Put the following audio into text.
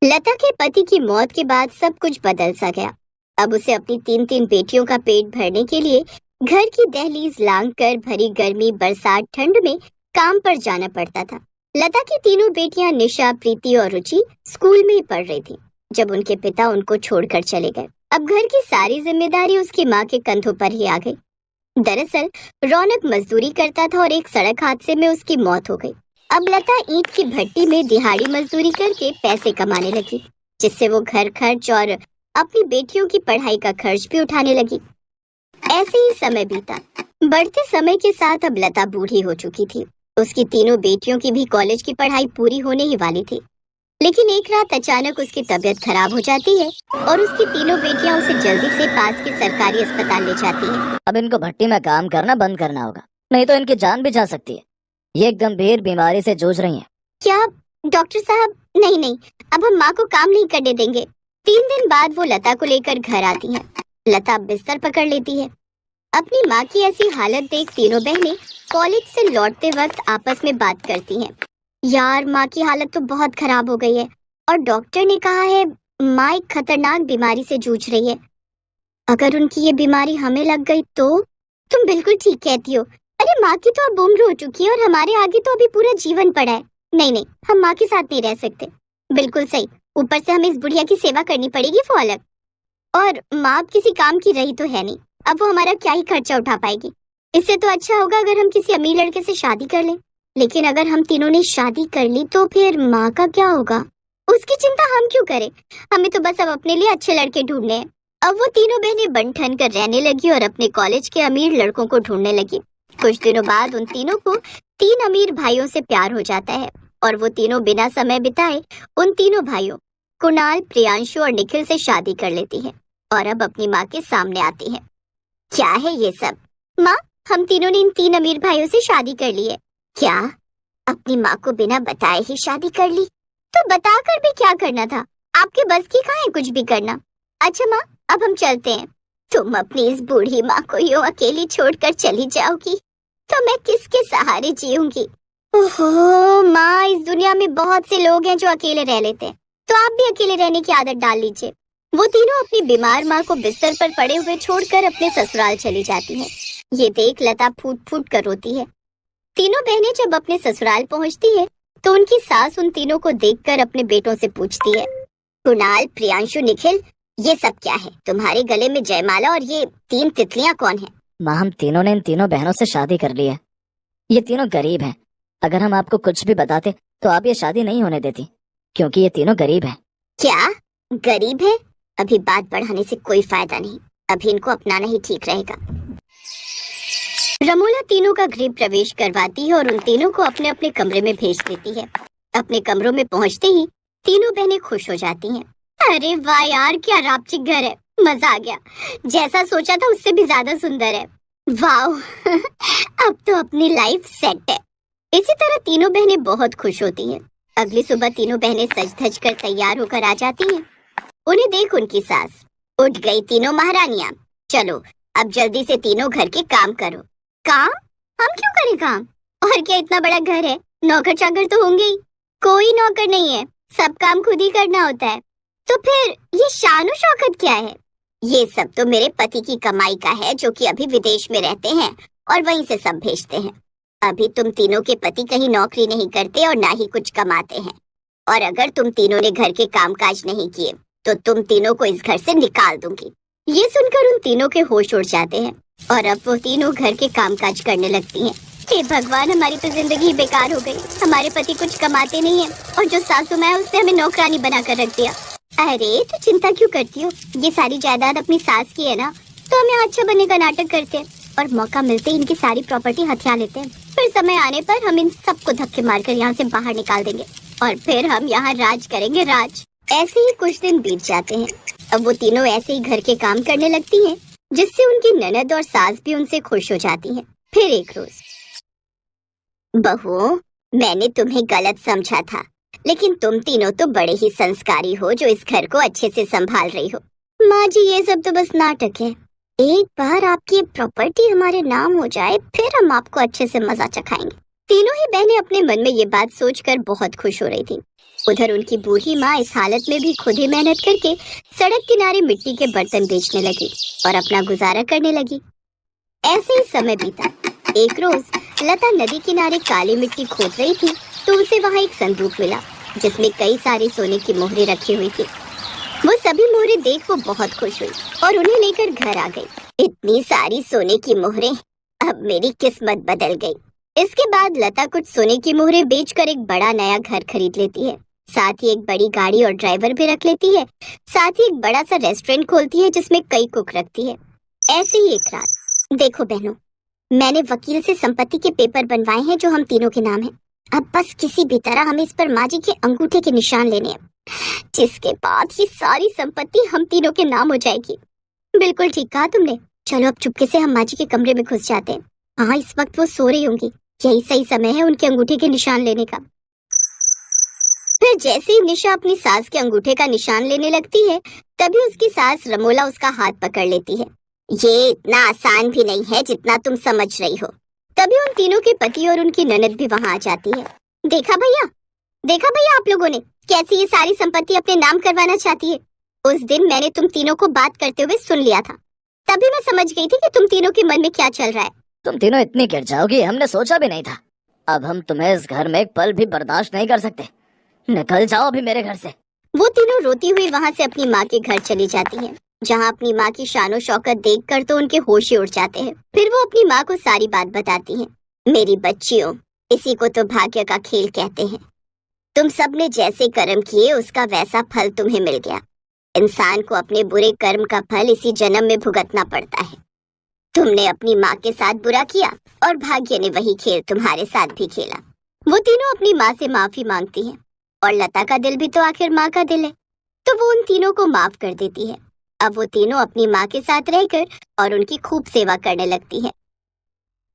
लता के पति की मौत के बाद सब कुछ बदल सा गया। अब उसे अपनी तीन तीन बेटियों का पेट भरने के लिए घर की दहलीज लांघ कर भरी गर्मी बरसात ठंड में काम पर जाना पड़ता था। लता की तीनों बेटियां निशा, प्रीति और रुचि स्कूल में ही पढ़ रही थी जब उनके पिता उनको छोड़कर चले गए। अब घर की सारी जिम्मेदारी उसकी माँ के कंधों पर ही आ गई। दरअसल रौनक मजदूरी करता था और एक सड़क हादसे में उसकी मौत हो गई। अब लता ईंट की भट्टी में दिहाड़ी मजदूरी करके पैसे कमाने लगी, जिससे वो घर खर्च और अपनी बेटियों की पढ़ाई का खर्च भी उठाने लगी। ऐसे ही समय बीता। बढ़ते समय के साथ अब लता बूढ़ी हो चुकी थी। उसकी तीनों बेटियों की भी कॉलेज की पढ़ाई पूरी होने ही वाली थी, लेकिन एक रात अचानक उसकी तबीयत खराब हो जाती है और उसकी तीनों बेटियां उसे जल्दी से पास के सरकारी अस्पताल ले जाती हैं। अब इनको भट्टी में काम करना बंद करना होगा, नहीं तो इनकी जान भी जा सकती है। ये एक गंभीर बीमारी से जूझ रही हैं। क्या डॉक्टर साहब? नहीं नहीं, अब हम माँ को काम नहीं करने देंगे। 3 दिन बाद वो लता को लेकर घर आती है। लता बिस्तर पकड़ लेती है। अपनी माँ की ऐसी हालत देख तीनों बहनें कॉलेज से लौटते वक्त आपस में बात करती हैं। यार, माँ की हालत तो बहुत खराब हो गई है और डॉक्टर ने कहा है माँ एक खतरनाक बीमारी से जूझ रही है। अगर उनकी ये बीमारी हमें लग गई तो? तुम बिल्कुल ठीक कहती हो। अरे माँ की तो अब उम्र हो चुकी है और हमारे आगे तो अभी पूरा जीवन पड़ा है। नहीं नहीं, हम माँ के साथ नहीं रह सकते। बिल्कुल सही। ऊपर से हमें इस बुढ़िया की सेवा करनी पड़ेगी, वो अलग। और माँ अब किसी काम की रही तो है नहीं, अब वो हमारा क्या ही खर्चा उठा पाएगी। इससे तो अच्छा होगा अगर हम किसी अमीर लड़के से शादी कर लें। लेकिन अगर हम तीनों ने शादी कर ली तो फिर माँ का क्या होगा? उसकी चिंता हम क्यों करें? हमें तो बस अब अपने लिए अच्छे लड़के ढूंढने हैं। अब वो तीनों बहनें बन ठन कर रहने लगी और अपने कॉलेज के अमीर लड़कों को ढूंढने लगी। कुछ दिनों बाद उन तीनों को 3 अमीर भाइयों से प्यार हो जाता है और वो तीनों बिना समय बिताए उन तीनों भाइयों कुणाल, प्रियांशु और निखिल से शादी कर लेती है और अब अपनी माँ के सामने आती है। क्या है ये सब? माँ, हम तीनों ने इन 3 अमीर भाइयों से शादी कर ली है। क्या? अपनी माँ को बिना बताए ही शादी कर ली? तो बताकर भी क्या करना था? आपके बस की कहाँ है कुछ भी करना। अच्छा माँ, अब हम चलते हैं। तुम अपनी इस बूढ़ी माँ को यूं अकेली छोड़कर चली जाओगी तो मैं किसके सहारे जीऊंगी? ओहो माँ, इस दुनिया में बहुत से लोग हैं जो अकेले रह लेते हैं, तो आप भी अकेले रहने की आदत डाल लीजिए। वो तीनों अपनी बीमार माँ को बिस्तर पर पड़े हुए छोड़कर अपने ससुराल चली जाती हैं। ये देख लता फूट फूट कर रोती है। तीनों बहनें जब अपने ससुराल पहुंचती है तो उनकी सास उन तीनों को देखकर अपने बेटों से पूछती है, कुणाल, प्रियांशु, निखिल, ये सब क्या है? तुम्हारे गले में जयमाला और ये 3 तितलियां कौन है? माँ, हम तीनों ने इन तीनों बहनों से शादी कर ली है। ये तीनों गरीब हैं। अगर हम आपको कुछ भी बताते तो आप ये शादी नहीं होने देती, क्योंकि ये तीनों गरीब हैं। क्या गरीब है? अभी बात बढ़ाने से कोई फायदा नहीं, अभी इनको अपनाना ही ठीक रहेगा। रमोला तीनों का गृह प्रवेश करवाती है और उन तीनों को अपने अपने कमरे में भेज देती है। अपने कमरों में पहुंचते ही तीनों बहनें खुश हो जाती हैं। अरे वाह यार, क्या रापचिक घर है, मजा आ गया। जैसा सोचा था उससे भी ज्यादा सुंदर है। वाह अब तो अपनी लाइफ सेट है। इसी तरह तीनों बहनें बहुत खुश होती हैं। अगली सुबह तीनों बहनें सज धज कर तैयार होकर आ जाती हैं। उन्हें देख उनकी सास, उठ गई तीनों महारानियां, चलो अब जल्दी से तीनों घर के काम करो। काम? हम क्यों करें काम? और क्या इतना बड़ा घर है, नौकर चाकर तो होंगे ही। कोई नौकर नहीं है, सब काम खुद ही करना होता है। तो फिर ये शान और शौकत क्या है? ये सब तो मेरे पति की कमाई का है, जो कि अभी विदेश में रहते हैं और वहीं से सब भेजते हैं। अभी तुम तीनों के पति कहीं नौकरी नहीं करते और ना ही कुछ कमाते हैं, और अगर तुम तीनों ने घर के कामकाज नहीं किए तो तुम तीनों को इस घर से निकाल दूंगी। ये सुनकर उन तीनों के होश उड़ जाते हैं और अब वो तीनों घर के कामकाज करने लगती हैं। हे भगवान, हमारी तो जिंदगी बेकार हो गई। हमारे पति कुछ कमाते नहीं है और जो सासू माँ है उसने हमें नौकरानी बना कर रख दिया। अरे तो चिंता क्यों करती हो, ये सारी जायदाद अपनी सास की है ना, तो हम यहाँ अच्छा बनने का नाटक करते हैं और मौका मिलते इनकी सारी प्रॉपर्टी हथिया लेते हैं। फिर समय आने पर हम इन सबको धक्के मारकर यहाँ से बाहर निकाल देंगे और फिर हम यहाँ राज करेंगे, राज। ऐसे ही कुछ दिन बीत जाते हैं। अब वो तीनों ऐसे ही घर के काम करने लगती हैं, जिससे उनकी ननद और सास भी उनसे खुश हो जाती हैं। फिर एक रोज, बहू, मैंने तुम्हें गलत समझा था, लेकिन तुम तीनों तो बड़े ही संस्कारी हो जो इस घर को अच्छे से संभाल रही हो। माँ जी, ये सब तो बस नाटक है। एक बार आपकी प्रॉपर्टी हमारे नाम हो जाए फिर हम आपको अच्छे से मजा चखाएंगे। तीनों ही बहनें अपने मन में ये बात सोचकर बहुत खुश हो रही थी। उधर उनकी बूढ़ी माँ इस हालत में भी खुद ही मेहनत करके सड़क किनारे मिट्टी के बर्तन बेचने लगी और अपना गुजारा करने लगी। ऐसे ही समय बीता। एक रोज लता नदी किनारे काली मिट्टी खोद रही थी तो उसे वहाँ एक संदूक मिला जिसमें कई सारी सोने की मोहरें रखी हुई थी। वो सभी मोहरें देख वो बहुत खुश हुई और उन्हें लेकर घर आ गई। इतनी सारी सोने की मोहरें, अब मेरी किस्मत बदल गई। इसके बाद लता कुछ सोने की मोहरें बेचकर एक बड़ा नया घर खरीद लेती है। साथ ही एक बड़ी गाड़ी और ड्राइवर भी रख लेती है। साथ ही एक बड़ा सा रेस्टोरेंट खोलती है जिसमें कई कुक रखती है। ऐसे ही एक रात, देखो बहनों, मैंने वकील से संपत्ति के पेपर बनवाए हैं जो हम तीनों के नाम हैं। अब बस किसी भी तरह हमें इस पर माँ जी के अंगूठे के निशान लेने हैं, जिसके बाद ये सारी संपत्ति हम तीनों के नाम हो जाएगी। बिल्कुल ठीक कहा तुमने। चलो अब चुपके से हम माँ जी के कमरे में घुस जाते हैं। हाँ, इस वक्त वो सो रही होंगी, यही सही समय है उनके अंगूठे के निशान लेने का। फिर जैसे ही निशा अपनी सास के अंगूठे का निशान लेने लगती है तभी उसकी सास रमोला उसका हाथ पकड़ लेती है। ये इतना आसान भी नहीं है जितना तुम समझ रही हो। तभी उन तीनों के पति और उनकी ननद भी वहां आ जाती है। देखा भैया आप लोगों ने कैसे ये सारी संपत्ति अपने नाम करवाना चाहती है। उस दिन मैंने तुम तीनों को बात करते हुए सुन लिया था, तभी मैं समझ गई थी कि तुम तीनों के मन में क्या चल रहा है। तुम तीनों इतनी गिर जाओगी हमने सोचा भी नहीं था। अब हम तुम्हें इस घर में एक पल भी बर्दाश्त नहीं कर सकते। निकल जाओ अभी मेरे घर से। वो तीनों रोती हुई वहां से अपनी माँ के घर चली जाती हैं, जहाँ अपनी माँ की शानो शौकत देखकर तो उनके होश ही उड़ जाते हैं। फिर वो अपनी माँ को सारी बात बताती हैं। मेरी बच्चियों, इसी को तो भाग्य का खेल कहते हैं। तुम सब ने जैसे कर्म किए उसका वैसा फल तुम्हें मिल गया। इंसान को अपने बुरे कर्म का फल इसी जन्म में भुगतना पड़ता है। तुमने अपनी माँ के साथ बुरा किया और भाग्य ने वही खेल तुम्हारे साथ भी खेला। वो तीनों अपनी माँ से माफी मांगती हैं और लता का दिल भी तो आखिर माँ का दिल है, तो वो उन तीनों को माफ कर देती है। अब वो तीनों अपनी माँ के साथ रहकर और उनकी खूब सेवा करने लगती हैं।